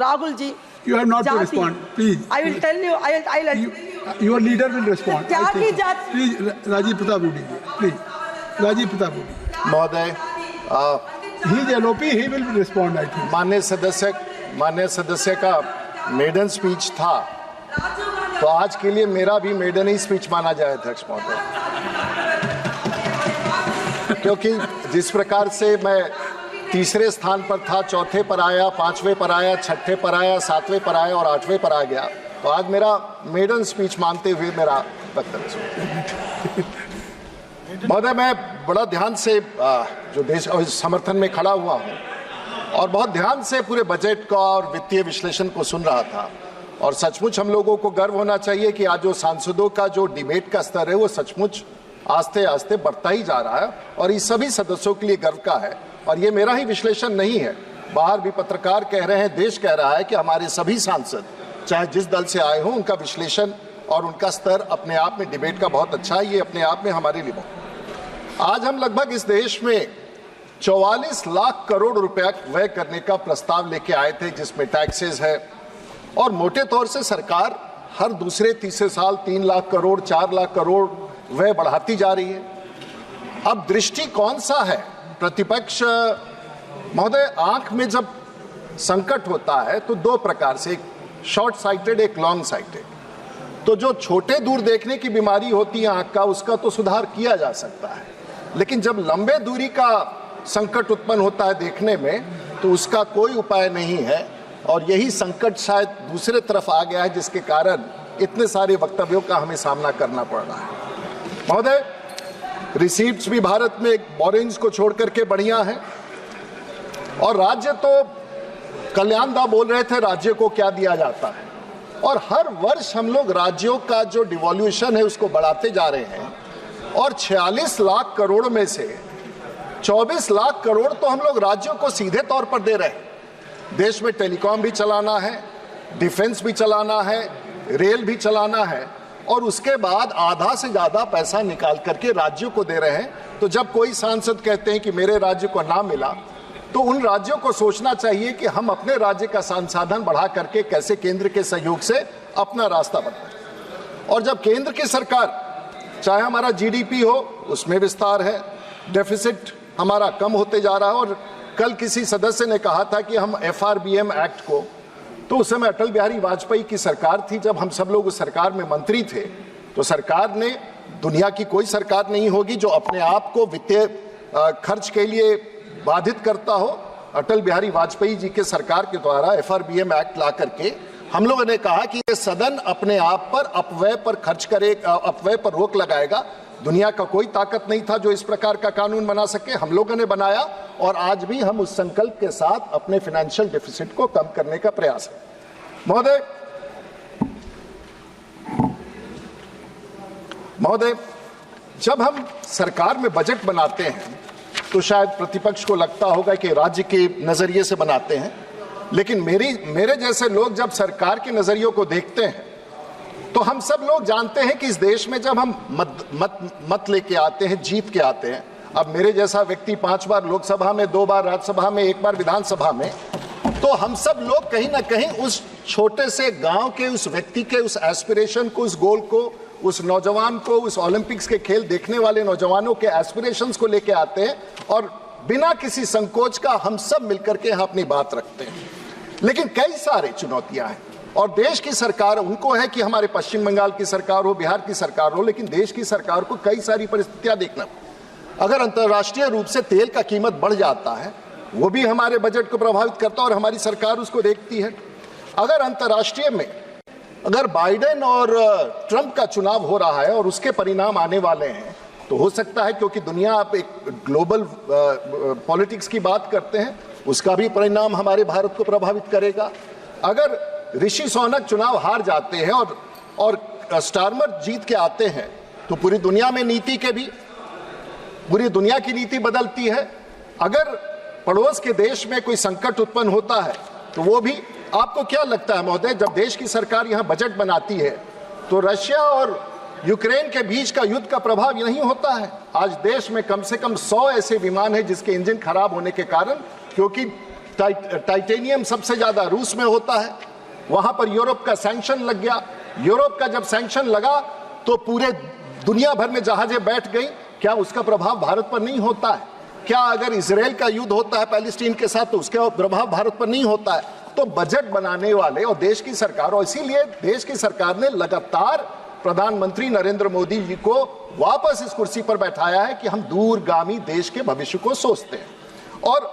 Rahul ji. You have not to Jati. respond, please. I will tell you. Your leader will respond. Jati, Jati. Please, Rajiv Pratap Rudy, please. Rajiv Pratap Rudy. महोदय, He is LOP, he will respond, I think. माननीय सदस्य का maiden speech था, तो आज के लिए मेरा भी मेडन ही स्पीच माना जाए अध्यक्ष महोदय, क्योंकि जिस प्रकार से मैं तीसरे स्थान पर था, चौथे पर आया, पांचवें पर आया, छठे पर आया, सातवें पर आया और आठवें पर आ गया, तो आज मेरा मेडन स्पीच मानते हुए मेरा वक्तव्य सुनिए। महोदय, मैं बड़ा ध्यान से जो देश और समर्थन में खड़ा हुआ हूँ और बहुत ध्यान से पूरे बजट का और वित्तीय विश्लेषण को सुन रहा था, और सचमुच हम लोगों को गर्व होना चाहिए कि आज जो सांसदों का जो डिबेट का स्तर है वो सचमुच आस्ते आस्ते बढ़ता ही जा रहा है, और इस सभी सदस्यों के लिए गर्व का है। और ये मेरा ही विश्लेषण नहीं है, बाहर भी पत्रकार कह रहे हैं, देश कह रहा है कि हमारे सभी सांसद चाहे जिस दल से आए हों, उनका विश्लेषण और उनका स्तर अपने आप में डिबेट का बहुत अच्छा है। ये अपने आप में हमारे लिए आज हम लगभग इस देश में 44 लाख करोड़ रुपया व्यय करने का प्रस्ताव लेके आए थे, जिसमें टैक्सेस है, और मोटे तौर से सरकार हर दूसरे तीसरे साल 3 लाख करोड़ 4 लाख करोड़ व्यय बढ़ाती जा रही है। अब दृष्टि कौन सा है? प्रतिपक्ष महोदय, आंख में जब संकट होता है तो दो प्रकार से, एक शॉर्ट साइटेड, एक लॉन्ग साइटेड। तो जो छोटे दूर देखने की बीमारी होती है आंख का, उसका तो सुधार किया जा सकता है, लेकिन जब लंबे दूरी का संकट उत्पन्न होता है देखने में, तो उसका कोई उपाय नहीं है, और यही संकट शायद दूसरे तरफ आ गया है, जिसके कारण इतने सारे वक्तव्यों का हमें सामना करना पड़ रहा है। महोदय, रिसीप्ट्स भी भारत में बोरिंग्स को छोड़ करके बढ़िया है, और राज्य तो कल्याण दा बोल रहे थे राज्य को क्या दिया जाता है, और हर वर्ष हम लोग राज्यों का जो डिवॉल्यूशन है उसको बढ़ाते जा रहे हैं, और 46 लाख करोड़ में से 24 लाख करोड़ तो हम लोग राज्यों को सीधे तौर पर दे रहे हैं। देश में टेलीकॉम भी चलाना है, डिफेंस भी चलाना है, रेल भी चलाना है, और उसके बाद आधा से ज्यादा पैसा निकाल करके राज्यों को दे रहे हैं। तो जब कोई सांसद कहते हैं कि मेरे राज्य को ना मिला, तो उन राज्यों को सोचना चाहिए कि हम अपने राज्य का संसाधन बढ़ा करके कैसे केंद्र के सहयोग से अपना रास्ता बनाएं। और जब केंद्र की सरकार, चाहे हमारा जीडीपी हो उसमें विस्तार है, डेफिसिट हमारा कम होते जा रहा है, और कल किसी सदस्य ने कहा था कि हम FRBM एक्ट को, तो उस समय अटल बिहारी वाजपेयी की सरकार थी, जब हम सब लोग उस सरकार में मंत्री थे, तो सरकार ने, दुनिया की कोई सरकार नहीं होगी जो अपने आप को वित्तीय खर्च के लिए बाधित करता हो। अटल बिहारी वाजपेयी जी के सरकार के द्वारा FRBM एक्ट ला करके हम लोगों ने कहा कि ये सदन अपने आप पर अपव्यय पर खर्च करे, अपव्यय पर रोक लगाएगा। दुनिया का कोई ताकत नहीं था जो इस प्रकार का कानून बना सके, हम लोगों ने बनाया, और आज भी हम उस संकल्प के साथ अपने फाइनेंशियल डेफिसिट को कम करने का प्रयास है। महोदय, जब हम सरकार में बजट बनाते हैं तो शायद प्रतिपक्ष को लगता होगा कि राज्य के नजरिए से बनाते हैं, लेकिन मेरे जैसे लोग जब सरकार के नजरियों को देखते हैं तो हम सब लोग जानते हैं कि इस देश में जब हम मत लेके आते हैं, जीत के आते हैं, अब मेरे जैसा व्यक्ति 5 बार लोकसभा में, 2 बार राज्यसभा में, 1 बार विधानसभा में, तो हम सब लोग कहीं ना कहीं उस छोटे से गांव के उस व्यक्ति के उस एस्पिरेशन को, उस गोल को, उस नौजवान को, उस ओलंपिक्स के खेल देखने वाले नौजवानों के एस्पिरेशंस को लेके आते हैं, और बिना किसी संकोच का हम सब मिलकर के यहाँ अपनी बात रखते हैं। लेकिन कई सारे चुनौतियां हैं, और देश की सरकार, उनको है कि हमारे पश्चिम बंगाल की सरकार हो, बिहार की सरकार हो, लेकिन देश की सरकार को कई सारी परिस्थितियां देखना। अगर अंतर्राष्ट्रीय रूप से तेल का कीमत बढ़ जाता है, वो भी हमारे बजट को प्रभावित करता है, और हमारी सरकार उसको देखती है। अगर अंतर्राष्ट्रीय में अगर बाइडेन और ट्रंप का चुनाव हो रहा है और उसके परिणाम आने वाले हैं, तो हो सकता है, क्योंकि दुनिया आप एक ग्लोबल पॉलिटिक्स की बात करते हैं, उसका भी परिणाम हमारे भारत को प्रभावित करेगा। अगर ऋषि सोनक चुनाव हार जाते हैं और स्टारमर जीत के आते हैं, तो पूरी दुनिया में नीति के भी, पूरी दुनिया की नीति बदलती है। अगर पड़ोस के देश में कोई संकट उत्पन्न होता है, तो वो भी, आपको क्या लगता है महोदय, जब देश की सरकार यहाँ बजट बनाती है तो रशिया और यूक्रेन के बीच का युद्ध का प्रभाव नहीं होता है? आज देश में कम से कम 100 ऐसे विमान हैं जिसके इंजन खराब होने के कारण, क्योंकि टाइटेनियम सबसे ज्यादा रूस में होता है, वहां पर यूरोप का सैंक्शन लग गया। यूरोप का जब सैंक्शन लगा तो पूरे दुनिया भर में जहाजें बैठ गई। क्या उसका प्रभाव भारत पर नहीं होता है? क्या अगर इजराइल का युद्ध होता है पैलेस्टीन के साथ तो उसका प्रभाव भारत पर नहीं होता है? तो बजट बनाने वाले और देश की सरकार, और इसीलिए देश की सरकार ने लगातार प्रधानमंत्री नरेंद्र मोदी जी को वापस इस कुर्सी पर बैठाया है कि हम दूरगामी देश के भविष्य को सोचते हैं। और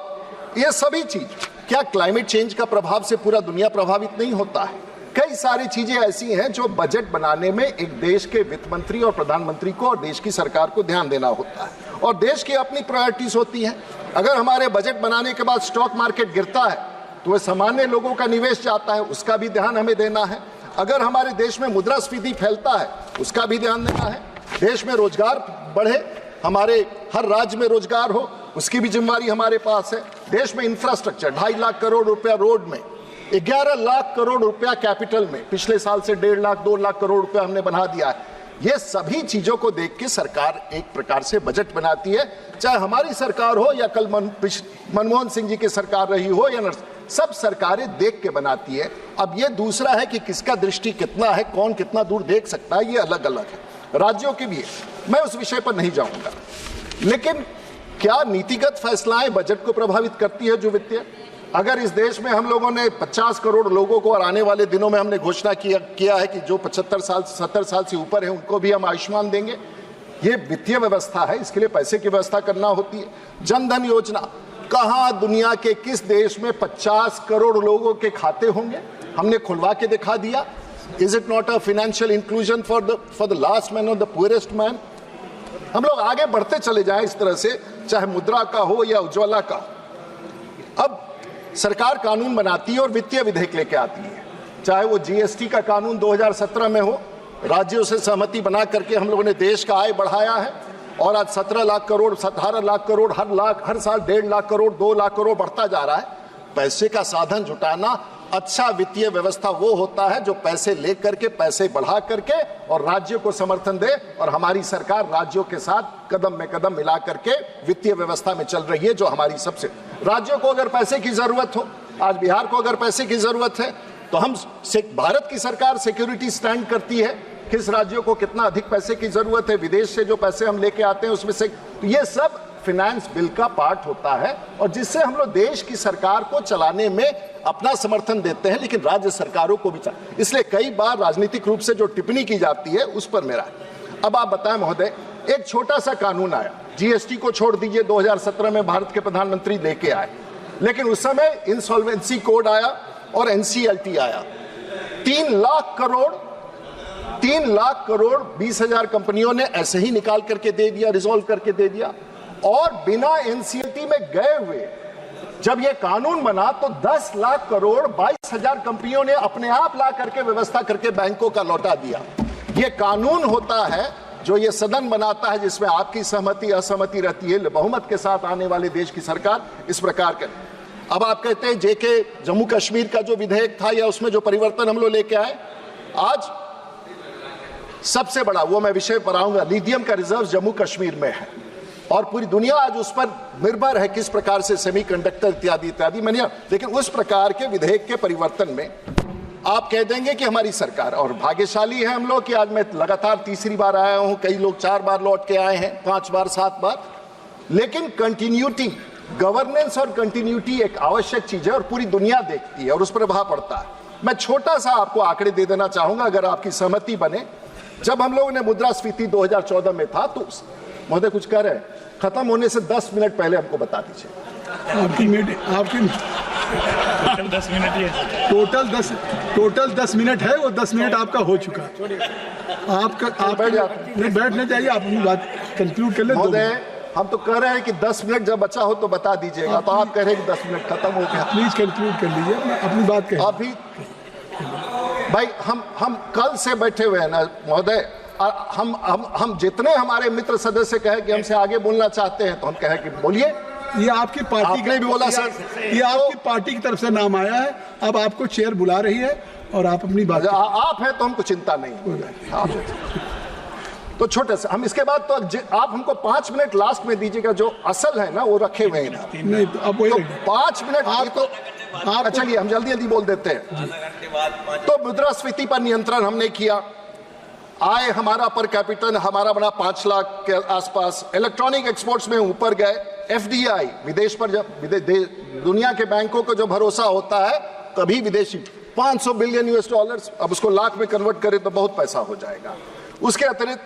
ये सभी चीज, क्या क्लाइमेट चेंज का प्रभाव से पूरा दुनिया प्रभावित नहीं होता है? कई सारी चीजें ऐसी हैं जो बजट बनाने में एक देश के वित्त मंत्री और प्रधानमंत्री को और देश की सरकार को ध्यान देना होता है, और देश की अपनी प्रायोरिटीज होती हैं। अगर हमारे बजट बनाने के बाद स्टॉक मार्केट गिरता है तो वह सामान्य लोगों का निवेश जाता है, उसका भी ध्यान हमें देना है। अगर हमारे देश में मुद्रास्फीति फैलता है उसका भी ध्यान देना है। देश में रोजगार बढ़े, हमारे हर राज्य में रोजगार हो, उसकी भी जिम्मेदारी हमारे पास है। देश में इंफ्रास्ट्रक्चर 2.5 लाख करोड़ रुपया रोड में, 11 लाख करोड़ रुपया कैपिटल में, पिछले साल से 1.5 लाख 2 लाख करोड़ रुपया हमने बना दिया है। ये सभी चीजों को देख के सरकार एक प्रकार से बजट बनाती है, चाहे हमारी सरकार हो या कल मनमोहन सिंह जी की सरकार रही हो या सब सरकारें देख के बनाती है। अब ये दूसरा है कि किसका दृष्टि कितना है, कौन कितना दूर देख सकता है, ये अलग अलग है, राज्यों की भी है। मैं उस विषय पर नहीं जाऊंगा, लेकिन क्या नीतिगत फैसलाएं बजट को प्रभावित करती है? जो वित्तीय, अगर इस देश में हम लोगों ने 50 करोड़ लोगों को, और आने वाले दिनों में हमने घोषणा किया है कि जो 75 साल 70 साल से ऊपर है उनको भी हम आयुष्मान देंगे। ये वित्तीय व्यवस्था है, इसके लिए पैसे की व्यवस्था करना होती है। जनधन योजना, कहां दुनिया के किस देश में 50 करोड़ लोगों के खाते होंगे? हमने खुलवा के दिखा दिया। Is it not a financial inclusion for the last man और द पुअरेस्ट मैन? हम लोग आगे बढ़ते चले जाएं इस तरह से, चाहे मुद्रा का हो या उज्ज्वला का। अब सरकार कानून बनाती है और वित्तीय विधेयक लेके आती है, चाहे वो जीएसटी का कानून 2017 में हो, राज्यों से सहमति बना करके हम लोगों ने देश का आय बढ़ाया है, और आज 17 लाख करोड़ 18 लाख करोड़ हर साल 1.5 लाख करोड़ 2 लाख करोड़ बढ़ता जा रहा है। पैसे का साधन जुटाना, अच्छा वित्तीय व्यवस्था वो होता है जो पैसे लेकर के, पैसे बढ़ा करके और राज्यों को समर्थन दे, और हमारी सरकार राज्यों के साथ कदम में कदम मिला करके वित्तीय व्यवस्था में चल रही है, जो हमारी सबसे। राज्यों को अगर पैसे की जरूरत हो, आज बिहार को अगर पैसे की जरूरत है तो हम भारत की सरकार सिक्योरिटी स्टैंड करती है, किस राज्यों को कितना अधिक पैसे की जरूरत है, विदेश से जो पैसे हम लेके आते हैं उसमें से, तो ये सब फाइनेंस बिल का पार्ट होता है, और जिससे हम लोग देश की सरकार को चलाने में अपना समर्थन देते हैं, लेकिन राज्य सरकारों को भी। इसलिए कई बार राजनीतिक रूप से जो टिप्पणी की जाती है उस पर मेरा। अब आप बताएं महोदय, एक छोटा सा कानून आया, जीएसटी को छोड़ दीजिए, 2017 में भारत के प्रधानमंत्री लेके आए, लेकिन उस समय इंसॉल्वेंसी कोड आया और एनसीएलटी आया। 3 लाख करोड़ 20,000 कंपनियों ने ऐसे ही निकाल करके दे दिया, रिजॉल्व करके दे दिया, और बिना एनसीएलटी में गए हुए जब ये कानून बना तो 10 लाख करोड़ 22,000 कंपनियों ने अपने आप ला करके व्यवस्था करके बैंकों का लौटा दिया। ये कानून होता है जो ये सदन बनाता है, जिसमें आपकी सहमति असहमति रहती है, बहुमत के साथ आने वाले देश की सरकार इस प्रकार के। अब आप कहते हैं जेके जम्मू कश्मीर का जो विधेयक था या उसमें जो परिवर्तन हम लोग लेके आए, आज सबसे बड़ा, वो मैं विषय पर आऊंगा, लिथियम का रिजर्व जम्मू कश्मीर में है, और पूरी दुनिया आज उस पर निर्भर है, किस प्रकार से सेमीकंडक्टर इत्यादि इत्यादि। मैंने, लेकिन उस प्रकार के विधेयक के परिवर्तन में आप कह देंगे कि हमारी सरकार, और भाग्यशाली है हम लोग कि आज मैं लगातार तीसरी बार आया हूं, कई लोग 4 बार लौट के आए हैं, 5 बार 7 बार, लेकिन कंटिन्यूटी, गवर्नेंस और कंटिन्यूटी एक आवश्यक चीज है, और पूरी दुनिया देखती है और उस पर प्रभाव पड़ता है। मैं छोटा सा आपको आंकड़े दे देना चाहूंगा, अगर आपकी सहमति बने। जब हम लोगों ने मुद्रास्फीति 2014 में था, तो महोदय कुछ कह रहे हैं, खत्म होने से 10 मिनट पहले हमको बता दीजिए। आपकी टोटल 10 मिनट है, वो 10 मिनट आपका हो चुका। आप बैठने चाहिए, आप अपनी बात कंक्लूड कर ले। महोदय, हम तो कह रहे हैं कि 10 मिनट जब बचा हो तो बता दीजिएगा, तो आप कह रहे हैं कि 10 मिनट खत्म हो गया। प्लीज कंक्लूड कर लीजिए अपनी बात। कह अभी भाई हम कल से बैठे हुए हैं ना महोदय, हम जितने हमारे मित्र सदस्य कहे कि हमसे आगे बोलना चाहते हैं, तो हम कहे कि बोलिए। ये आपकी पार्टी ने भी बोला सर, ये आपकी पार्टी की तरफ से नाम आया है, अब आपको चेयर बुला रही है और आप अपनी बात। आप है तो हमको चिंता नहीं। तो छोटे से हम इसके बाद तो आप हमको 5 मिनट लास्ट में दीजिएगा, जो असल है ना वो रखे हुए हैं ना। नहीं तो अब वही तो 5 मिनट आप तो आप चलिए हम जल्दी जल्दी बोल देते हैं। तो मुद्रास्फीति पर नियंत्रण हमने किया, आय हमारा पर कैपिटल हमारा बना 5 लाख के आसपास, इलेक्ट्रॉनिक एक्सपोर्ट्स में ऊपर गए, एफडीआई विदेश पर जब दुनिया के बैंकों को जो भरोसा होता है तभी विदेशी 500 बिलियन US डॉलर्स, अब उसको लाख में कन्वर्ट करें तो बहुत पैसा हो जाएगा। उसके अतिरिक्त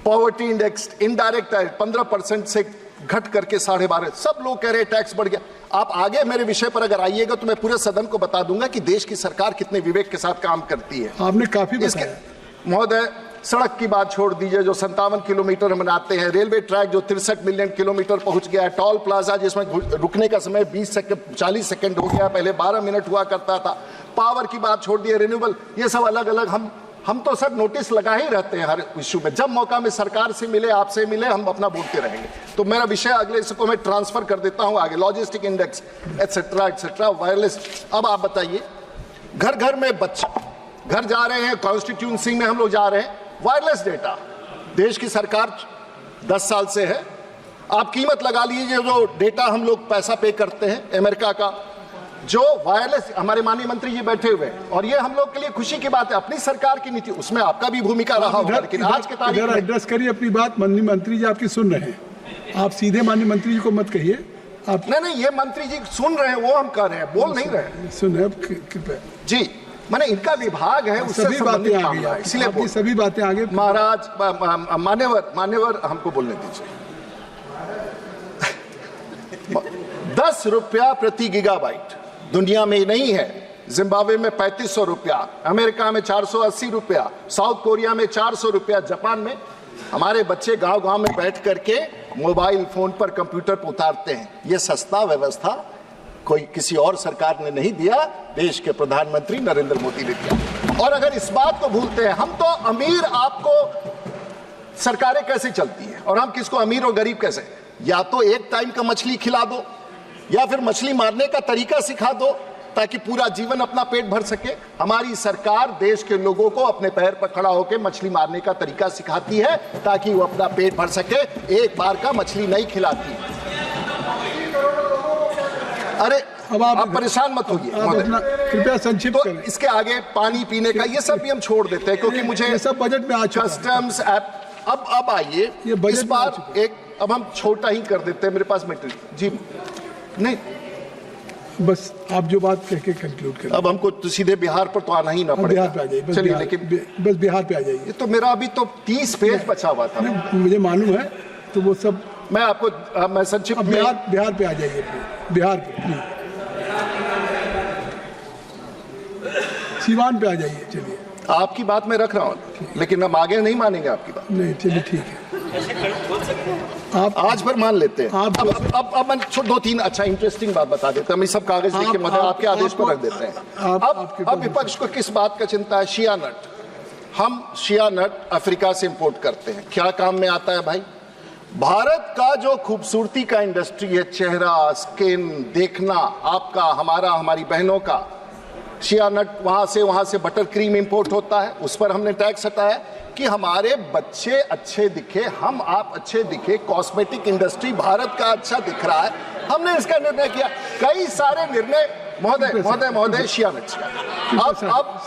पॉवर्टी इंडेक्स इनडायरेक्ट है 15% से घट करके 12.5, सब लोग कह रहे हैं टैक्स बढ़ गया। आप आगे मेरे विषय पर अगर आइएगा तो मैं पूरे सदन को बता दूंगा कि देश की सरकार कितने विवेक के साथ काम करती है। आपने काफी बताया। महोदय, सड़क की बात छोड़ दीजिए जो 57 किलोमीटर हम बनाते हैं, रेलवे ट्रैक जो 63 मिलियन किलोमीटर पहुंच गया है, टोल प्लाजा जिसमें रुकने का समय 40 सेकंड हो गया, पहले 12 मिनट हुआ करता था, पावर की बात छोड़ दिए, रिन्यूएबल, ये सब अलग अलग हम तो सर नोटिस लगा ही रहते हैं हर इश्यू में। जब मौका में सरकार से मिले, आपसे मिले, हम अपना बोलते रहेंगे। तो मेरा विषय अगले इसको मैं ट्रांसफर कर देता हूं आगे, लॉजिस्टिक इंडेक्स एटसेट्रा वायरलेस। अब आप बताइए, घर घर में बच्चे घर जा रहे हैं, कॉन्स्टिट्यूंसी में हम लोग जा रहे हैं, वायरलेस डेटा देश की सरकार 10 साल से है। आप कीमत लगा लीजिए जो डेटा हम लोग पैसा पे करते हैं अमेरिका का, जो वायरलेस, हमारे माननीय मंत्री जी बैठे हुए हैं, और ये हम लोग के लिए खुशी की बात है, अपनी सरकार की नीति, उसमें आपका भी भूमिका रहा होगा। लेकिन आज के तारीख में एड्रेस करिए अपनी बात, माननीय मंत्री जी आपकी सुन रहे हैं, आप सीधे माननीय मंत्री जी को मत कहिए। आप नहीं, ये मंत्री जी सुन रहे हैं, वो हम कर रहे हैं, बोल नहीं रहे, सुन रहे कृपया जी। मैंने इनका विभाग है, उससे सभी बातें आ गई, इसलिए सभी बातें आगे। महाराज मान्यवर हमको बोलने दीजिए। 10 रुपया प्रति गीगाबाइट दुनिया में नहीं है। जिम्बाब्वे में 3500 रुपया, अमेरिका में 480 रुपया, साउथ कोरिया में 400 रुपया, जापान में। हमारे बच्चे गांव गांव में बैठ करके मोबाइल फोन पर कंप्यूटर पर उतारते हैं। यह सस्ता व्यवस्था कोई किसी और सरकार ने नहीं दिया, देश के प्रधानमंत्री नरेंद्र मोदी ने दिया। और अगर इस बात को भूलते हैं हम, तो अमीर आपको सरकारें कैसे चलती हैं और हम किसको अमीर और गरीब कैसे, या तो एक टाइम का मछली खिला दो या फिर मछली मारने का तरीका सिखा दो ताकि पूरा जीवन अपना पेट भर सके। हमारी सरकार देश के लोगों को अपने पैर पर खड़ा होकर मछली मारने का तरीका सिखाती है ताकि वो अपना पेट भर सके, एक बार का मछली नहीं खिलाती। अरे अब आप परेशान मत होइए, कृपया संक्षिप्त तो करें। इसके आगे पानी पीने का ये सब भी हम छोड़ देते हैं क्योंकि मुझे ये सब बजट में आ चुका है। कस्टम्स ऐप अब आइए इस बार एक, अब हम छोटा ही कर देते हैं, मेरे पास मटेरियल जी नहीं, बस आप जो बात कह के कंक्लूड करें। अब हमको तो सीधे बिहार पर तो आना ही ना पड़ेगा। बिहार पे आ जाइए, चलिए, लेकिन बस बिहार पे आ जाइए। ये तो मेरा अभी तो 30 पेज बचा हुआ था। मुझे मालूम है, तो वो सब मैं आपको मैं संक्षिप्त में बिहार पे आ जाइए, बिहार पे सीवान पे आ जाइए। चलिए, आपकी बात मैं रख रहा हूँ, लेकिन हम आगे नहीं मानेंगे आपकी बात। नहीं, चलिए ठीक है, आप आज पर मान लेते हैं। अब मैं 2-3 अच्छा इंटरेस्टिंग बात बता देता हूं। मैं सब कागज लिख के मतलब आपके आदेश पर रख देते हैं। अब विपक्ष को किस बात का चिंता है? शिया नट। हम शिया नट अफ्रीका से इंपोर्ट करते हैं। क्या काम में आता है भाई? भारत का जो खूबसूरती का इंडस्ट्री है, चेहरा, स्किन देखना, आपका, हमारा, हमारी बहनों का, शिया नट वहां से बटर क्रीम इंपोर्ट होता है, उस पर हमने टैक्स हटाया कि हमारे बच्चे अच्छे दिखे, हम आप अच्छे दिखे, कॉस्मेटिक इंडस्ट्री भारत का अच्छा दिख रहा है, हमने इसका निर्णय किया। कई सारे निर्णय महोदय शिया नट।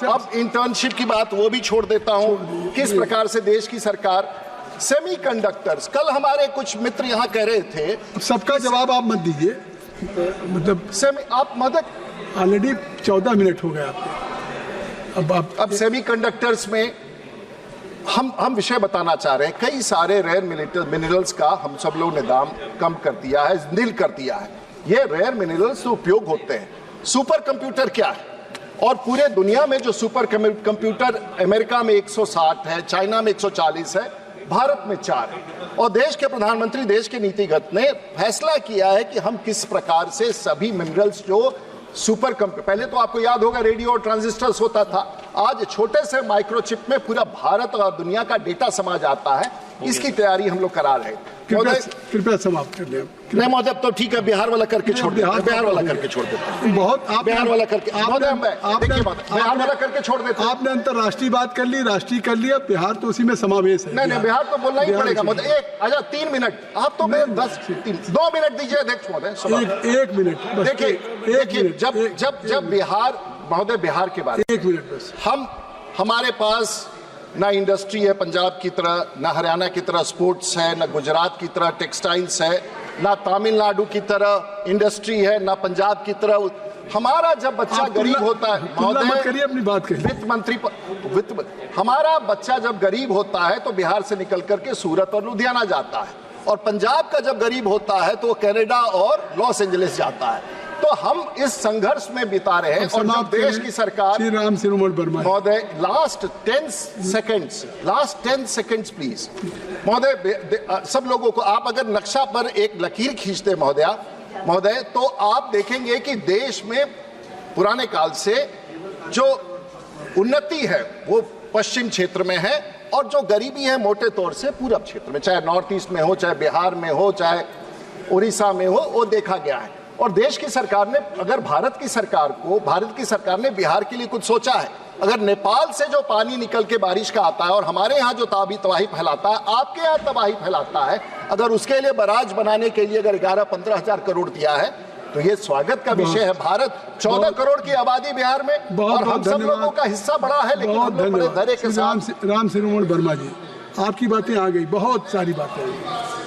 अब इंटर्नशिप की बात वो भी छोड़ देता हूं। किस प्रकार से देश की सरकार सेमीकंडक्टर्स, कल हमारे कुछ मित्र यहाँ कह रहे थे, सबका जवाब आप मत दीजिए, मतलब आप मदद, ऑलरेडी 14 मिनट हो गए आपके। अब सेमीकंडक्टर्स में हम विषय बताना चाह रहे हैं। कई सारे रेयर मिनरल्स का हम सब लोग ने दाम कम कर दिया है, नील कर दिया है। ये रेयर मिनरल्स उपयोग होते हैं। सुपर कंप्यूटर क्या है? और पूरे दुनिया में जो सुपर कंप्यूटर, अमेरिका में 160 है, चाइना में 140 है, भारत में 4 है। और देश के प्रधानमंत्री, देश के नीतिगत ने फैसला किया है कि हम किस प्रकार से सभी मिनरल्स जो सुपर कंप्यूटर, पहले तो आपको याद होगा रेडियो और ट्रांजिस्टर्स होता था, आज छोटे से माइक्रोचिप में पूरा भारत और दुनिया का डेटा समा जाता है। इसकी तैयारी हम लोग करा रहे हैं। कृपया समाप्त कर दें। नहीं महोदय, अब तो ठीक है, बिहार वाला करके छोड़ देते हैं, बिहार वाला करके छोड़ देते हैं, बहुत आप बिहार वाला करके आपने बिहार वाला करके छोड़ देते हैं। आपने अंतर्राष्ट्रीय बात कर ली, राष्ट्रीय कर लिया, बिहार तो उसी में समावेश है। नहीं बिहार तो बोलना ही पड़ेगा महोदय। एक अच्छा 3 मिनट आप तो 2 मिनट दीजिए अध्यक्ष महोदय। एक मिनट देखिए जब बिहार महोदय, बिहार के बारे में 1 मिनट बस। हमारे पास ना इंडस्ट्री है पंजाब की तरह, ना हरियाणा की तरह स्पोर्ट्स है, ना गुजरात की तरह टेक्सटाइल्स है, ना तमिलनाडु की तरह इंडस्ट्री है, ना पंजाब की तरह। हमारा जब बच्चा गरीब होता है महोदय, करिए अपनी बात करिए। वित्त मंत्री हमारा बच्चा जब गरीब होता है तो बिहार से निकल करके सूरत और लुधियाना जाता है, और पंजाब का जब गरीब होता है तो वो कनाडा और लॉस एंजलिस जाता है। तो हम इस संघर्ष में बिता रहे हैं, और जो देश की सरकार श्री राम सिरोमण वर्मा महोदय, लास्ट 10 सेकेंड्स प्लीज महोदय, सब लोगों को आप अगर नक्शा पर एक लकीर खींचते महोदय, तो आप देखेंगे कि देश में पुराने काल से जो उन्नति है वो पश्चिम क्षेत्र में है, और जो गरीबी है मोटे तौर से पूरब क्षेत्र में, चाहे नॉर्थ ईस्ट में हो, चाहे बिहार में हो, चाहे उड़ीसा में हो, वो देखा गया है। और देश की सरकार ने, अगर भारत की सरकार ने बिहार के लिए कुछ सोचा है, अगर नेपाल से जो पानी निकल के बारिश का आता है और हमारे यहाँ जो तबाही फैलाता है, आपके यहाँ तबाही फैलाता है, अगर उसके लिए बराज बनाने के लिए अगर 11-15 हजार करोड़ दिया है, तो ये स्वागत का विषय है। भारत 14 करोड़ की आबादी बिहार में, और हम सब लोगों का हिस्सा बड़ा है, लेकिन हम लोग बड़े धैर्य के साथ। राम सिरोमण वर्मा जी, आपकी बातें आ गई, बहुत सारी बातें आ गई।